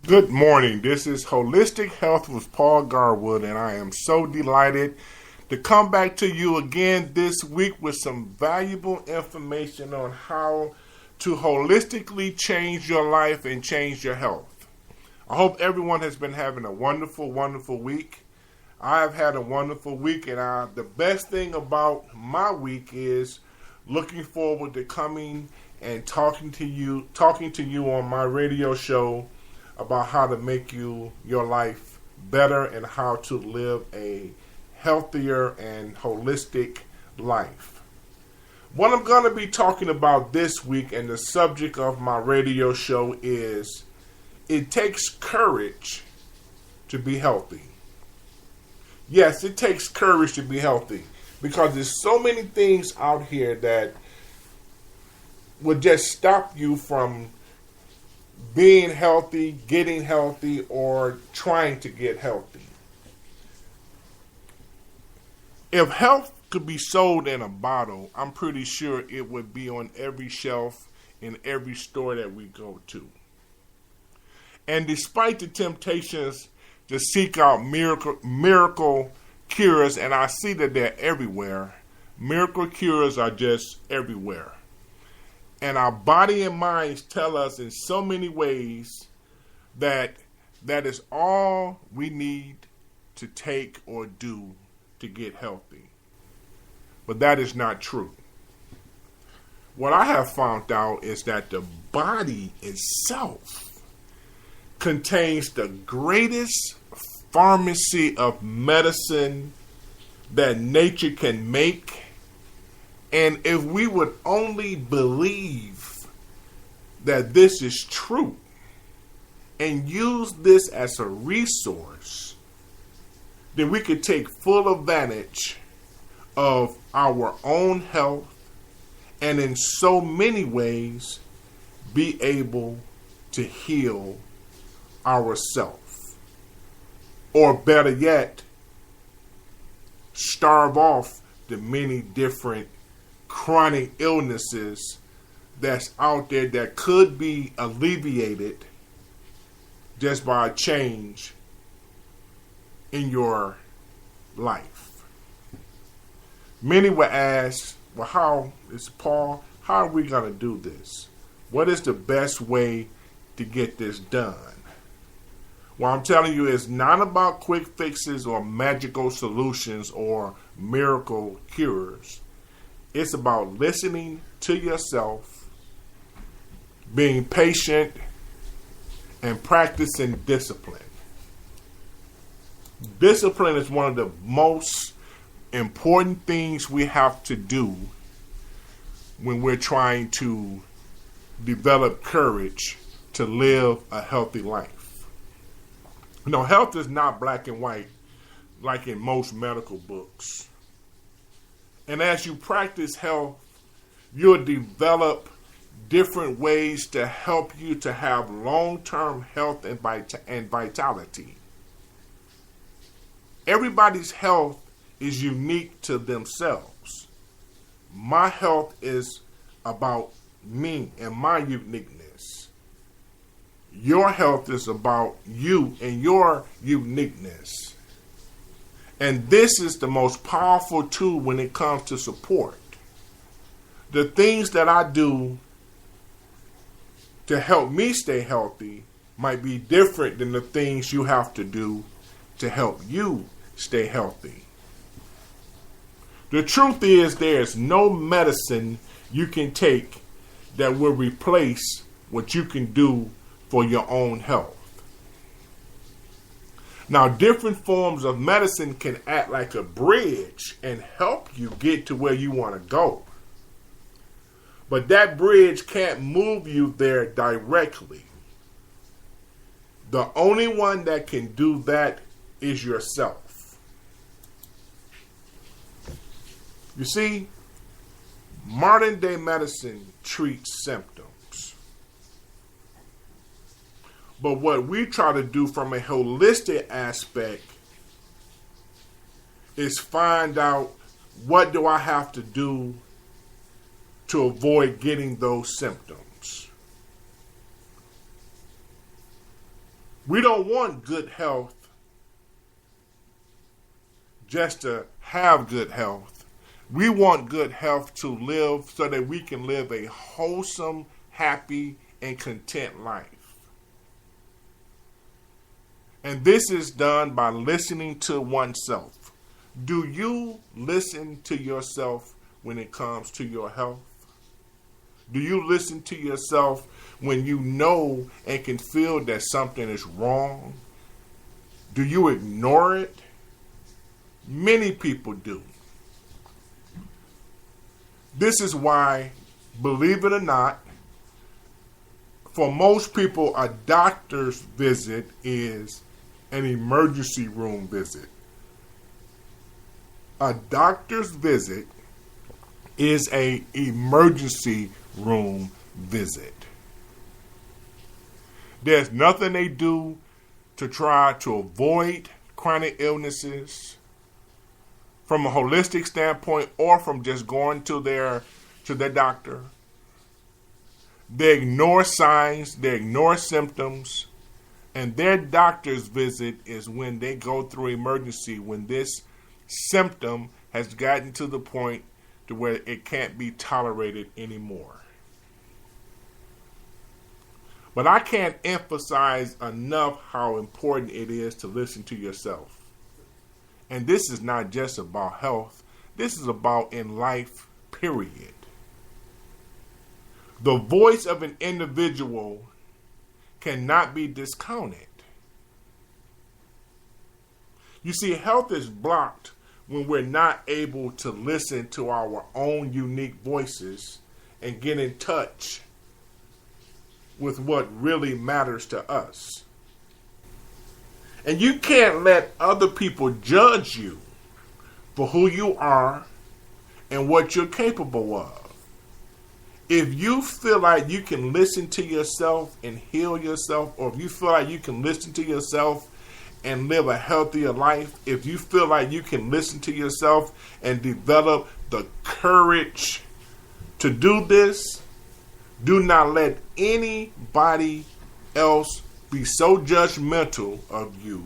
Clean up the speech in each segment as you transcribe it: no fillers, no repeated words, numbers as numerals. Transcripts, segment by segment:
Good morning. This is Holistic Health with Paul Garwood, and I am so delighted to come back to you again this week with some valuable information on how to holistically change your life and change your health. I hope everyone has been having a wonderful, wonderful week. I've had a wonderful week, and the best thing about my week is looking forward to coming and talking to you on my radio show about how to make your life better and how to live a healthier and holistic life. What I'm going to be talking about this week, and the subject of my radio show, is it takes courage to be healthy. Yes, it takes courage to be healthy, because there's so many things out here that would just stop you from being healthy, getting healthy, or trying to get healthy. If health could be sold in a bottle, I'm pretty sure it would be on every shelf in every store that we go to. And despite the temptations to seek out miracle cures, and I see that they're everywhere, miracle cures are just everywhere. And our body and minds tell us in so many ways that that is all we need to take or do to get healthy. But that is not true. What I have found out is that the body itself contains the greatest pharmacy of medicine that nature can make. And if we would only believe that this is true and use this as a resource, then we could take full advantage of our own health and in so many ways be able to heal ourselves. Or better yet, starve off the many different chronic illnesses that's out there that could be alleviated just by a change in your life. Many will ask, well, how are we going to do this? What is the best way to get this done? Well, I'm telling you, it's not about quick fixes or magical solutions or miracle cures. It's about listening to yourself, being patient, and practicing discipline. Discipline is one of the most important things we have to do when we're trying to develop courage to live a healthy life. You know, health is not black and white like in most medical books. And as you practice health, you'll develop different ways to help you to have long-term health and vitality. Everybody's health is unique to themselves. My health is about me and my uniqueness. Your health is about you and your uniqueness. And this is the most powerful tool when it comes to support. The things that I do to help me stay healthy might be different than the things you have to do to help you stay healthy. The truth is, there's no medicine you can take that will replace what you can do for your own health. Now, different forms of medicine can act like a bridge and help you get to where you want to go. But that bridge can't move you there directly. The only one that can do that is yourself. You see, modern day medicine treats symptoms. But what we try to do from a holistic aspect is find out, what do I have to do to avoid getting those symptoms? We don't want good health just to have good health. We want good health to live so that we can live a wholesome, happy, and content life. And this is done by listening to oneself. Do you listen to yourself when it comes to your health? Do you listen to yourself when you know and can feel that something is wrong? Do you ignore it? Many people do. This is why, believe it or not, for most people, a doctor's visit is an emergency room visit. A doctor's visit is an emergency room visit. There's nothing they do to try to avoid chronic illnesses from a holistic standpoint or from just going to their doctor. They ignore signs, they ignore symptoms, and their doctor's visit is when they go through emergency, when this symptom has gotten to the point to where it can't be tolerated anymore. But I can't emphasize enough how important it is to listen to yourself. And this is not just about health. This is about in life, period. The voice of an individual cannot be discounted. You see, health is blocked when we're not able to listen to our own unique voices and get in touch with what really matters to us. And you can't let other people judge you for who you are and what you're capable of. If you feel like you can listen to yourself and heal yourself, or if you feel like you can listen to yourself and live a healthier life, if you feel like you can listen to yourself and develop the courage to do this, do not let anybody else be so judgmental of you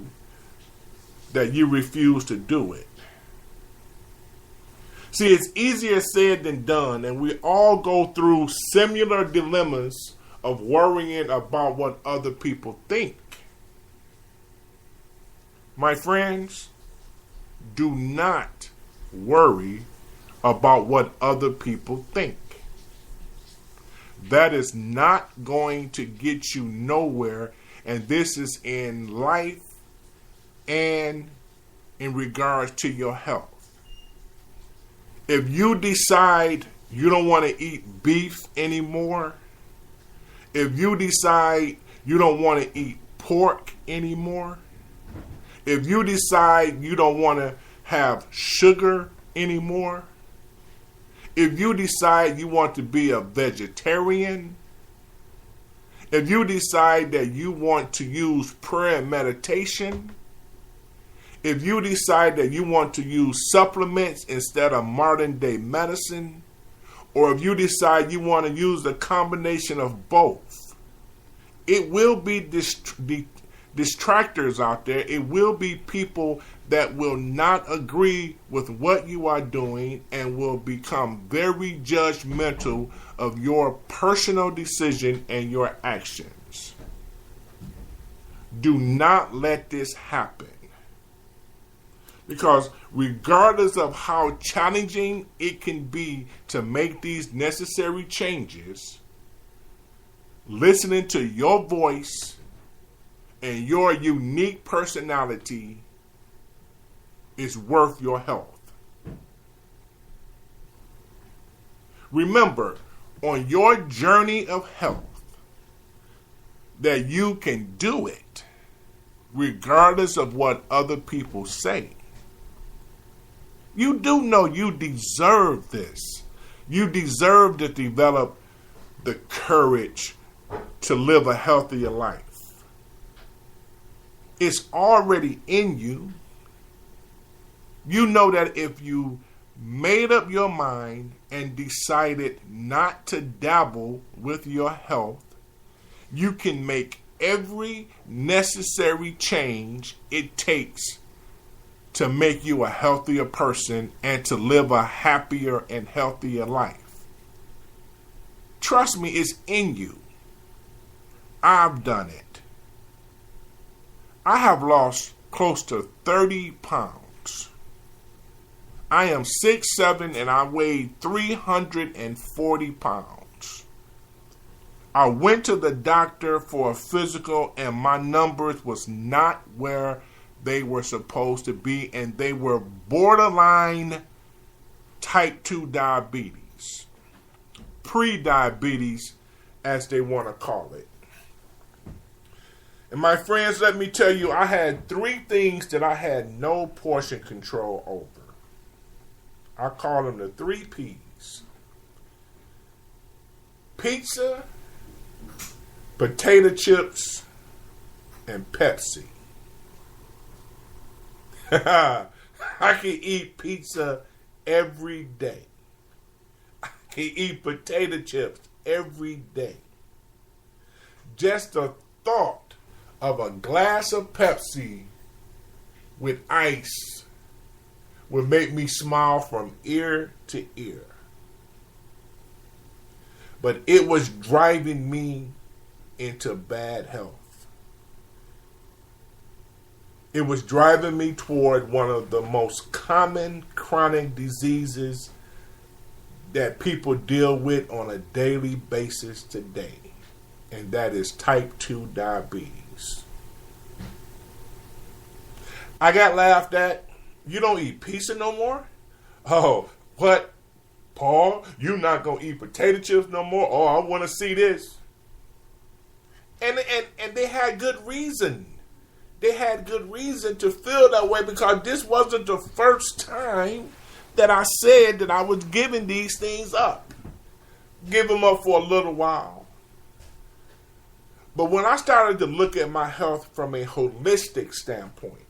that you refuse to do it. See, it's easier said than done, and we all go through similar dilemmas of worrying about what other people think. My friends, do not worry about what other people think. That is not going to get you nowhere, and this is in life and in regards to your health. If you decide you don't want to eat beef anymore, if you decide you don't want to eat pork anymore, if you decide you don't want to have sugar anymore, if you decide you want to be a vegetarian, if you decide that you want to use prayer and meditation, if you decide that you want to use supplements instead of modern day medicine, or if you decide you want to use a combination of both, it will be distractors out there. It will be people that will not agree with what you are doing and will become very judgmental of your personal decision and your actions. Do not let this happen. Because regardless of how challenging it can be to make these necessary changes, listening to your voice and your unique personality is worth your health. Remember, on your journey of health, that you can do it regardless of what other people say. You do know you deserve this. You deserve to develop the courage to live a healthier life. It's already in you. You know that if you made up your mind and decided not to dabble with your health, you can make every necessary change it takes to make you a healthier person and to live a happier and healthier life. Trust me, it's in you. I've done it. I have lost close to 30 pounds. I am 6'7" and I weighed 340 pounds. I went to the doctor for a physical and my numbers was not where they were supposed to be, and they were borderline type 2 diabetes. Pre-diabetes, as they want to call it. And my friends, let me tell you, I had 3 things that I had no portion control over. I call them the 3 P's. Pizza, potato chips, and Pepsi. I can eat pizza every day. I can eat potato chips every day. Just the thought of a glass of Pepsi with ice would make me smile from ear to ear. But it was driving me into bad health. It was driving me toward one of the most common chronic diseases that people deal with on a daily basis today, and that is type 2 diabetes. I got laughed at. You don't eat pizza no more? Oh, what? Paul, you not going to eat potato chips no more? Oh, I want to see this. And they had good reason. They had good reason to feel that way, because this wasn't the first time that I said that I was giving these things up. Give them up for a little while. But when I started to look at my health from a holistic standpoint,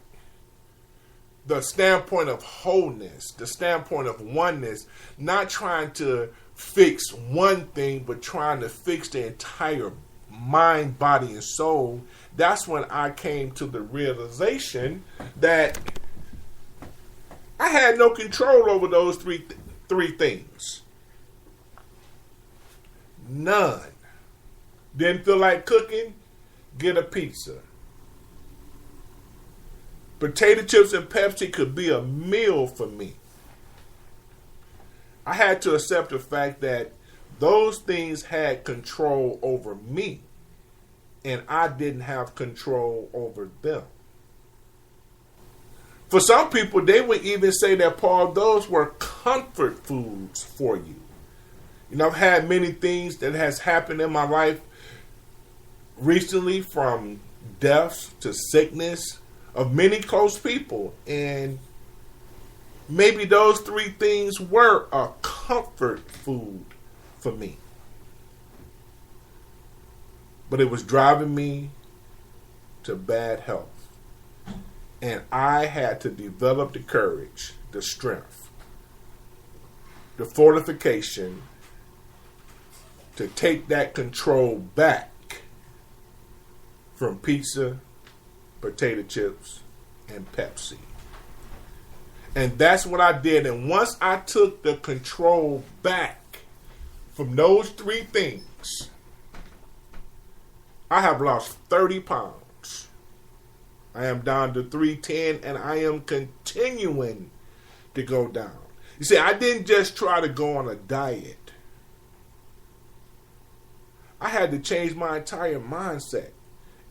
the standpoint of wholeness, the standpoint of oneness, not trying to fix one thing, but trying to fix the entire mind, body, and soul, that's when I came to the realization that I had no control over those three things. None. Didn't feel like cooking? Get a pizza. Potato chips and Pepsi could be a meal for me. I had to accept the fact that those things had control over me, and I didn't have control over them. For some people, they would even say that, Paul, those were comfort foods for you. You know, I've had many things that has happened in my life recently, from deaths to sickness of many close people. And maybe those 3 things were a comfort food for me. But it was driving me to bad health. And I had to develop the courage, the strength, the fortification to take that control back from pizza, potato chips, and Pepsi. And that's what I did. And once I took the control back from those 3 things, I have lost 30 pounds. I am down to 310, and I am continuing to go down. You see, I didn't just try to go on a diet. I had to change my entire mindset.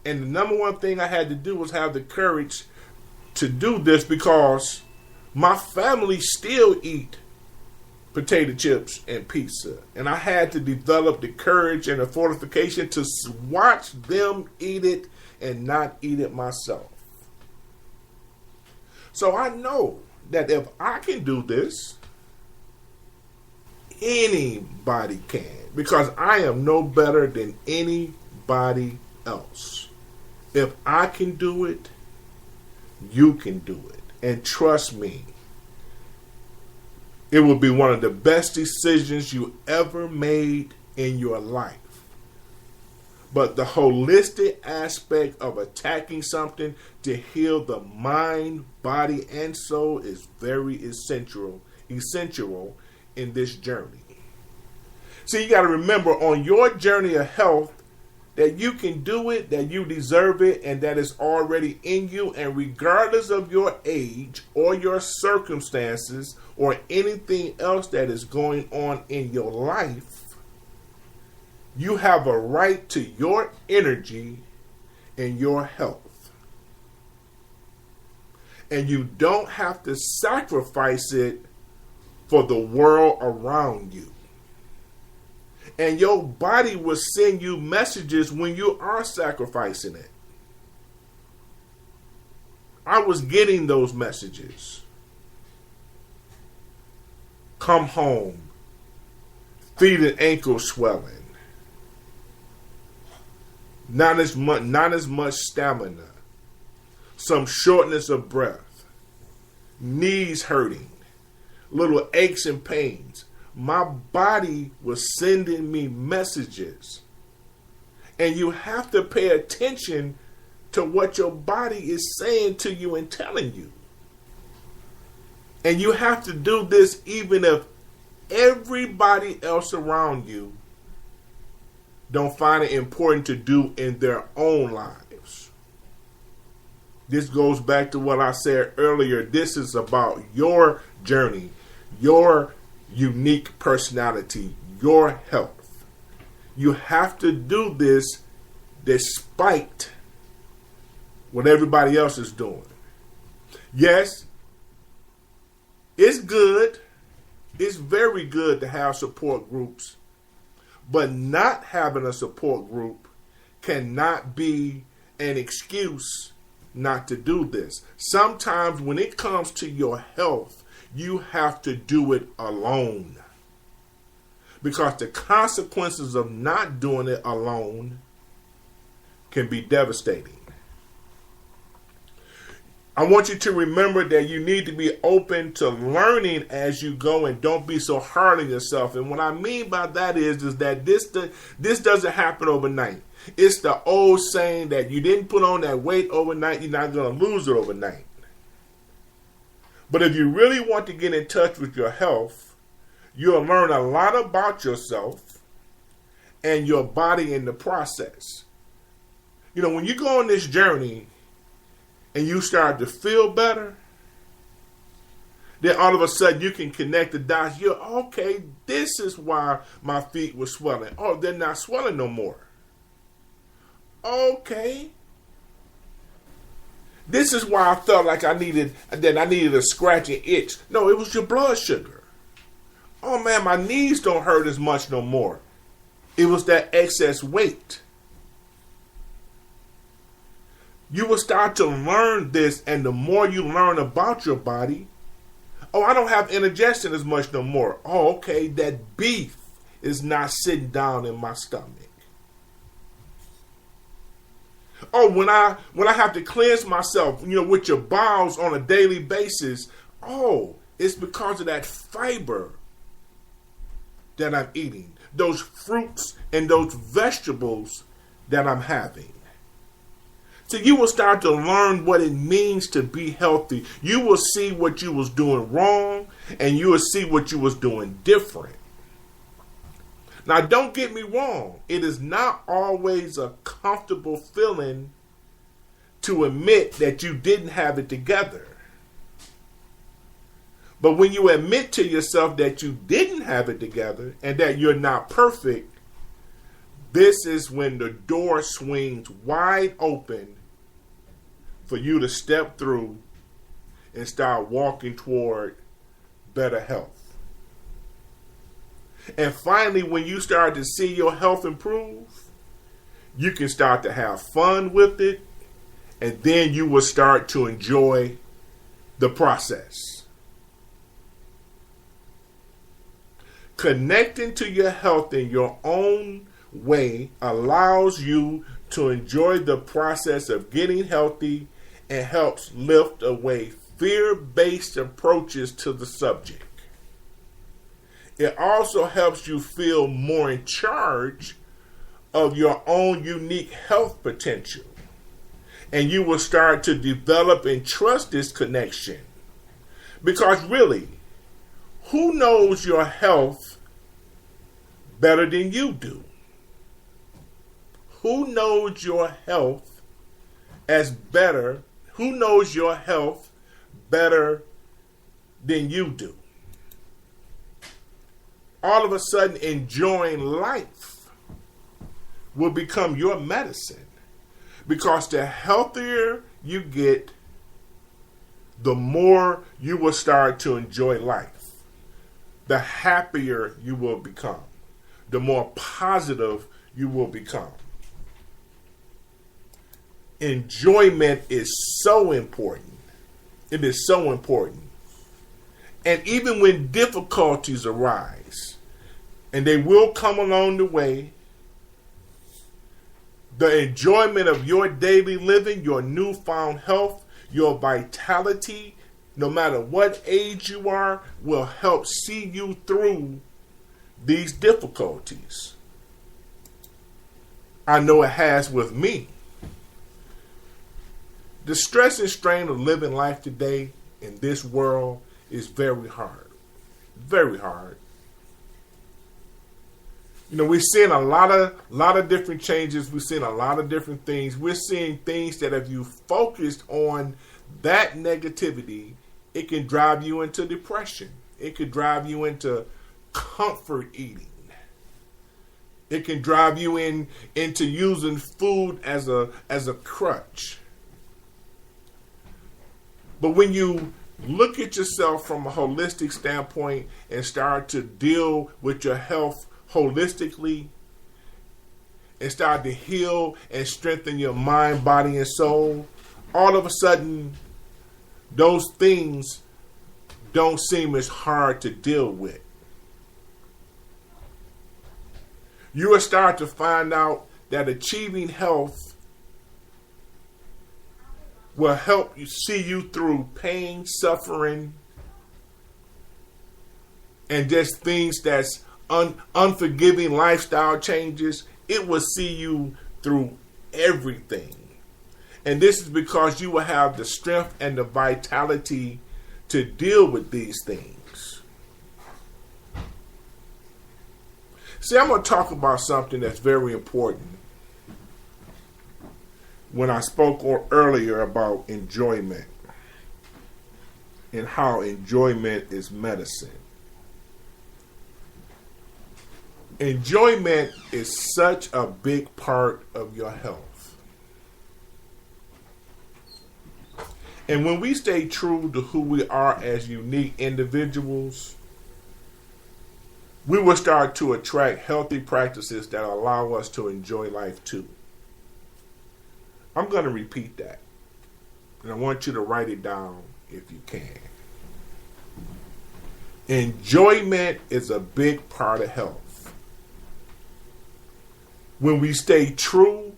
And the number one thing I had to do was have the courage to do this, because my family still eat potato chips and pizza. And I had to develop the courage and the fortification to watch them eat it and not eat it myself. So I know that if I can do this, anybody can, because I am no better than anybody else. If I can do it, you can do it. And trust me, it will be one of the best decisions you ever made in your life. But the holistic aspect of attacking something to heal the mind, body, and soul is very essential in this journey. So you got to remember on your journey of health that you can do it, that you deserve it, and that it's already in you. And regardless of your age or your circumstances or anything else that is going on in your life, you have a right to your energy and your health. And you don't have to sacrifice it for the world around you. And your body will send you messages when you are sacrificing it. I was getting those messages. Come home. Feet and ankle swelling. Not as much stamina. Some shortness of breath. Knees hurting. Little aches and pains. My body was sending me messages. And you have to pay attention to what your body is saying to you and telling you. And you have to do this even if everybody else around you don't find it important to do in their own lives. This goes back to what I said earlier. This is about your journey, your unique personality, your health. You have to do this despite what everybody else is doing. Yes, it's good. It's very good to have support groups. But not having a support group cannot be an excuse not to do this. Sometimes when it comes to your health, you have to do it alone. Because the consequences of not doing it alone can be devastating. I want you to remember that you need to be open to learning as you go and don't be so hard on yourself. And what I mean by that is that this doesn't happen overnight. It's the old saying that you didn't put on that weight overnight, you're not going to lose it overnight. But if you really want to get in touch with your health, you'll learn a lot about yourself and your body in the process. You know, when you go on this journey, and you start to feel better, then all of a sudden you can connect the dots. You're okay, this is why my feet were swelling. Oh, they're not swelling no more. Okay. This is why I felt like I needed a scratching itch. No, it was your blood sugar. Oh man, my knees don't hurt as much no more. It was that excess weight. You will start to learn this, and the more you learn about your body, oh, I don't have indigestion as much no more. Oh, okay, that beef is not sitting down in my stomach. Oh, when I have to cleanse myself, with your bowels on a daily basis, oh, it's because of that fiber that I'm eating, those fruits and those vegetables that I'm having. So you will start to learn what it means to be healthy. You will see what you was doing wrong, and you will see what you was doing different. Now, don't get me wrong. It is not always a comfortable feeling to admit that you didn't have it together. But when you admit to yourself that you didn't have it together and that you're not perfect, this is when the door swings wide open for you to step through and start walking toward better health. And finally, when you start to see your health improve, you can start to have fun with it, and then you will start to enjoy the process. Connecting to your health in your own way allows you to enjoy the process of getting healthy and helps lift away fear-based approaches to the subject. It also helps you feel more in charge of your own unique health potential. And you will start to develop and trust this connection. Because really, who knows your health better than you do? Who knows your health who knows your health better than you do? All of a sudden, enjoying life will become your medicine. Because the healthier you get, the more you will start to enjoy life. The happier you will become. The more positive you will become. Enjoyment is so important. It is so important. And even when difficulties arise, and they will come along the way, the enjoyment of your daily living, your newfound health, your vitality, no matter what age you are, will help see you through these difficulties. I know it has with me. The stress and strain of living life today in this world is very hard. Very hard. You know, we're seeing a lot of different changes. We're seeing a lot of different things. We're seeing things that if you focused on that negativity, it can drive you into depression. It could drive you into comfort eating. It can drive you into using food as a crutch. But when you look at yourself from a holistic standpoint and start to deal with your health holistically and start to heal and strengthen your mind, body, and soul, all of a sudden, those things don't seem as hard to deal with. You will start to find out that achieving health will help you see you through pain, suffering, and just things that's unforgiving lifestyle changes. It will see you through everything. And this is because you will have the strength and the vitality to deal with these things. See, I'm going to talk about something that's very important. When I spoke earlier about enjoyment and how enjoyment is medicine. Enjoyment is such a big part of your health. And when we stay true to who we are as unique individuals, we will start to attract healthy practices that allow us to enjoy life too. I'm going to repeat that. And I want you to write it down if you can. Enjoyment is a big part of health. When we stay true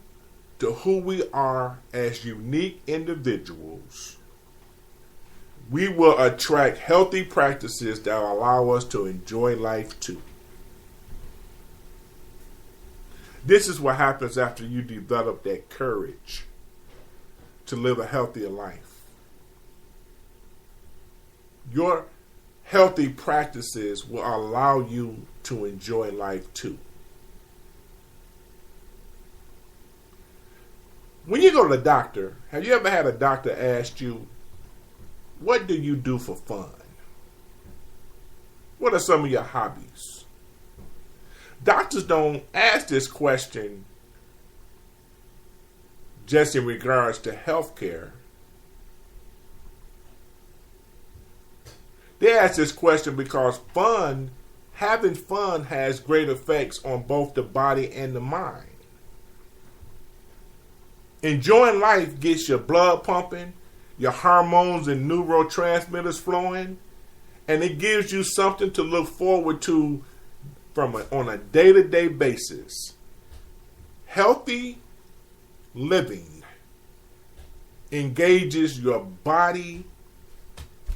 to who we are as unique individuals, we will attract healthy practices that will allow us to enjoy life too. This is what happens after you develop that courage to live a healthier life. Your healthy practices will allow you to enjoy life too. When you go to the doctor, have you ever had a doctor ask you, what do you do for fun? What are some of your hobbies? Doctors don't ask this question just in regards to health care. They ask this question because having fun has great effects on both the body and the mind. Enjoying life gets your blood pumping, your hormones and neurotransmitters flowing, and it gives you something to look forward to on a day-to-day basis. Healthy living engages your body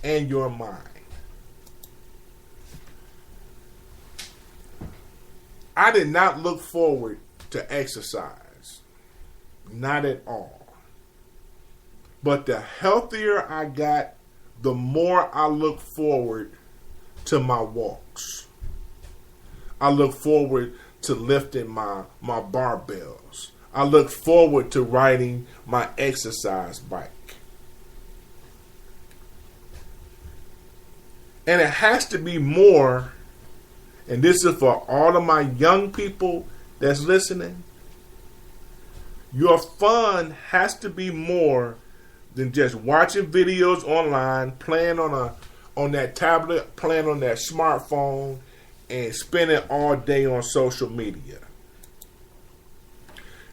and your mind. I did not look forward to exercise. Not at all. But the healthier I got, the more I look forward to my walks. I look forward to lifting my barbells. I look forward to riding my exercise bike. And it has to be more, and this is for all of my young people that's listening. Your fun has to be more than just watching videos online, playing on that tablet, playing on that smartphone, and spending all day on social media.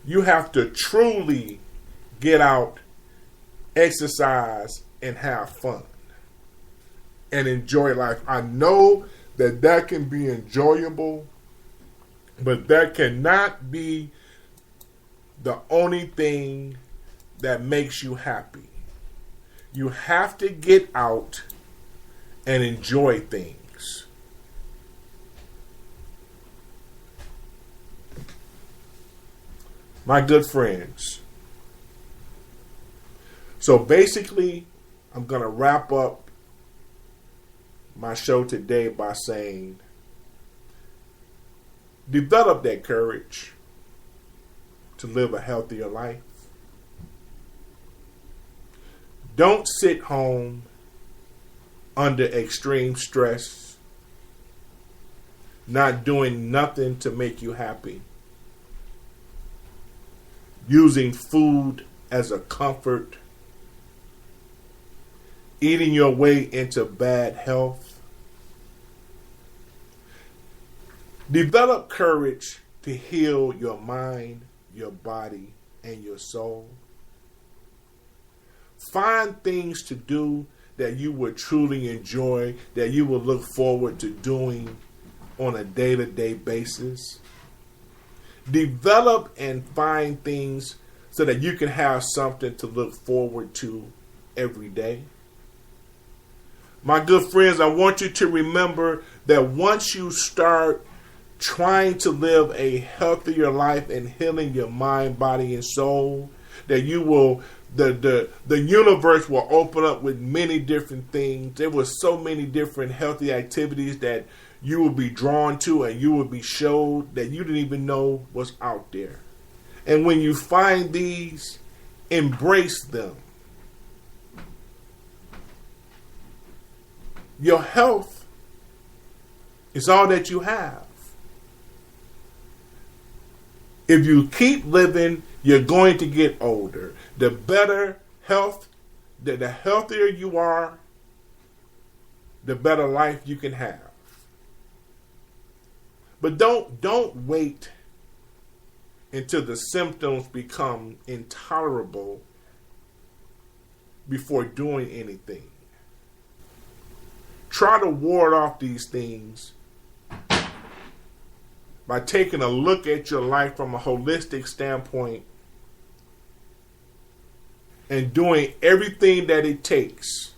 You have to truly get out, exercise, and have fun. And enjoy life. I know that can be enjoyable, but that cannot be the only thing that makes you happy. You have to get out and enjoy things. My good friends. So basically, I'm going to wrap up my show today by saying, develop that courage to live a healthier life. Don't sit home under extreme stress, not doing nothing to make you happy, using food as a comfort, eating your way into bad health. Develop courage to heal your mind, your body, and your soul. Find things to do that you would truly enjoy, that you will look forward to doing on a day-to-day basis. Develop and find things so that you can have something to look forward to every day. My good friends, I want you to remember that once you start trying to live a healthier life and healing your mind, body, and soul, that you will, the universe will open up with many different things. There were so many different healthy activities that you will be drawn to and you will be showed that you didn't even know was out there. And when you find these, embrace them. Your health is all that you have. If you keep living, you're going to get older. The better health, the healthier you are, the better life you can have. But don't wait until the symptoms become intolerable before doing anything. Try to ward off these things by taking a look at your life from a holistic standpoint and doing everything that it takes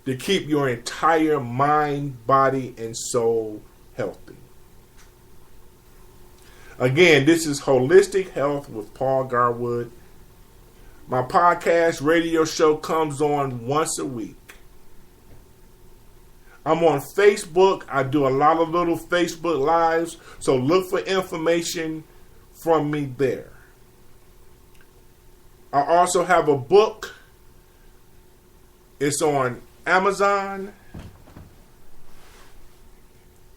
to keep your entire mind, body, and soul healthy. Again, this is Holistic Health with Paul Garwood. My podcast radio show comes on once a week. I'm on Facebook. I do a lot of little Facebook lives, so look for information from me there. I also have a book. It's on Amazon.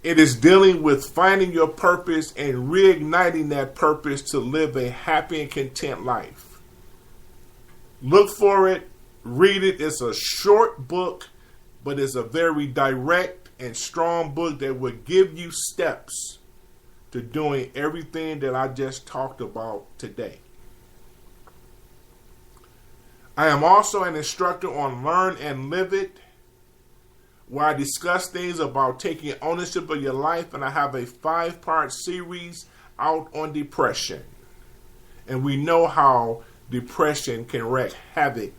It is dealing with finding your purpose and reigniting that purpose to live a happy and content life. Look for it, read it. It's a short book, but it's a very direct and strong book that will give you steps to doing everything that I just talked about today. I am also an instructor on Learn and Live It, where I discuss things about taking ownership of your life, and I have a 5-part series out on depression. And we know how depression can wreak havoc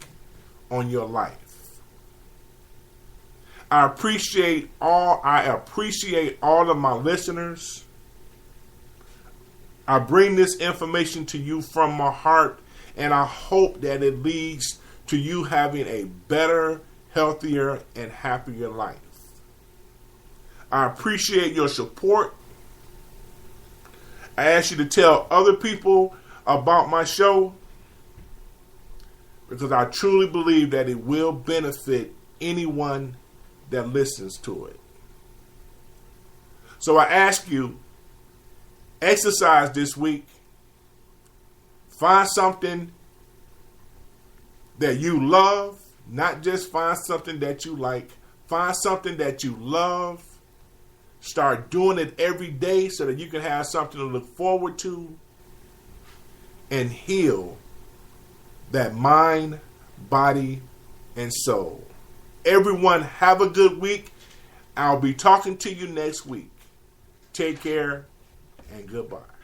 on your life. I appreciate all of my listeners. I bring this information to you from my heart, and I hope that it leads to you having a better, healthier, and happier life. I appreciate your support. I ask you to tell other people about my show because I truly believe that it will benefit anyone that listens to it. So I ask you, exercise this week. Find something that you love, not just find something that you like. Find something that you love. Start doing it every day so that you can have something to look forward to and heal that mind, body, and soul. Everyone, have a good week. I'll be talking to you next week. Take care and goodbye.